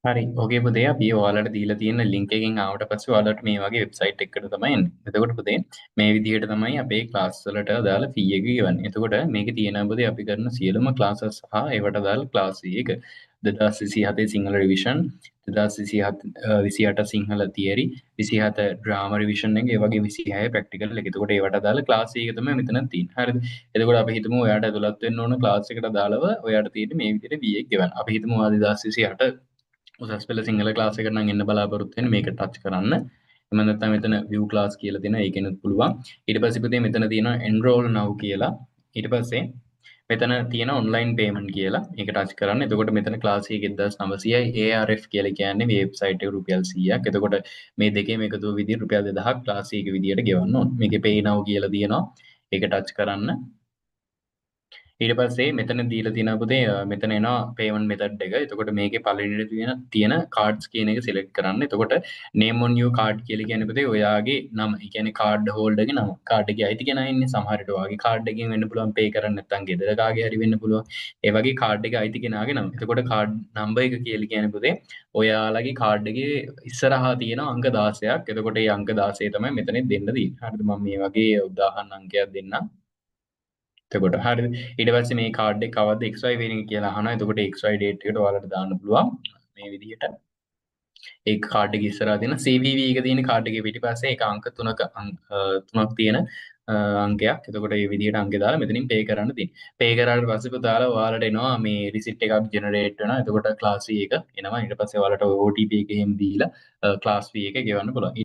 හරි. ඕකේ පුතේ අපි ඔයාලට දීලා තියෙන ලින්ක් එකෙන් ආවට පස්සේ ඔයාලට මේ වගේ වෙබ්සයිට් එකකට තමයි එන්නේ. එතකොට පුතේ මේ විදිහට තමයි අපේ ක්ලාස් වලට අදාළ ෆී එක ගෙවන්නේ. එතකොට මේකේ තියෙනවා පුතේ අපි කරන සියලුම ක්ලාසස් සහ ඒවට අදාළ ක්ලාස් ෆී එක 2027 Sinhala revision 2027 Sinhala theory 27 drama revision එක ඒ වගේ 26 ප්‍රැක්ටිකල් එක. එතකොට ඒවට අදාළ ක්ලාස් ෆී එක තමයි මෙතන තියෙන්නේ. හරිද? එතකොට අපි හිතමු ඔයාට ඇතුළත් වෙන්න ඕන ක්ලාස් එකට අදාළව ඔයාට තියෙන්නේ මේ විදිහට ෆී එක ගෙවන්න. අපි හිතමු ඔයා 2028 උසස් පෙළ සිංහල ක්ලාස් එකට නම් එන්න බලාපොරොත්තු වෙන්නේ මේක ටච් කරන්න. එහෙම නැත්නම් මෙතන view class කියලා තියෙනවා ඒකෙනුත් පුළුවන්. ඊට පස්සේ පුතේ මෙතන තියෙනවා enroll now කියලා. ඊට පස්සේ මෙතන තියෙන online payment කියලා. ඒක ටච් කරන්න. එතකොට මෙතන class එක 1900යි ARF කියලා කියන්නේ මේ වෙබ්සයිට් එක රුපියල් 100ක්. එතකොට මේ දෙකේම එකතුව විදිහට රුපියල් 2000ක් class එක විදිහට ගෙවන්න ඕන. මේකේ pay now කියලා තියෙනවා. ඒක ටච් කරන්න. ඊට පස්සේ මෙතන දීලා තියෙනවා පුතේ මෙතන එනවා payment method එක. එතකොට මේකේ පළවෙනිට තියෙන cards කියන එක select කරන්න. එතකොට name on your card කියලා කියන්නේ පුතේ ඔයාගේ නම. ඒ කියන්නේ card holder ගේ නම. card එකේ අයිති කෙනා ඉන්නේ. සමහර විට ඔයාගේ card එකෙන් වෙන්න පුළුවන් pay කරන්න නැත්නම් ගෙදර කාගේ හරි වෙන්න පුළුවන්. ඒ වගේ card එකේ අයිති කෙනාගේ නම. එතකොට card number එක කියලා කියන්නේ පුතේ ඔයාලගේ card එකේ ඉස්සරහා තියෙන අංක 16ක්. එතකොට මේ අංක 16 තමයි මෙතනින් දෙන්න තියෙන්නේ. හරිද? මම මේ වගේ උදාහරණ අංකයක් දෙන්නම්. එතකොට හරිද ඊට පස්සේ මේ කාඩ් එක කවද්ද XY වෙන්නේ කියලා අහනවා. එතකොට XY date එකට ඔයාලට දාන්න පුළුවන් මේ විදිහට. ඒ කාඩ් එක ඉස්සරහා තියෙන CVV එක තියෙන කාඩ් එකේ පිටිපස්සේ ඒක අංක 3ක් තියෙන අංකයක්. එතකොට මේ විදිහට අංක දාලා මෙතනින් පේ කරන්න තියෙනවා. පේ කරාට පස්සේ පුතාලා ඔයාලට එනවා මේ රිසිට් එකක් ජෙනරේට් වෙනවා. එතකොට ක්ලාස් fee එක එනවා. ඊට පස්සේ ඔයාලට OTP එක එහෙම දීලා ක්ලාස් fee එක ගෙවන්න පුළුවන්.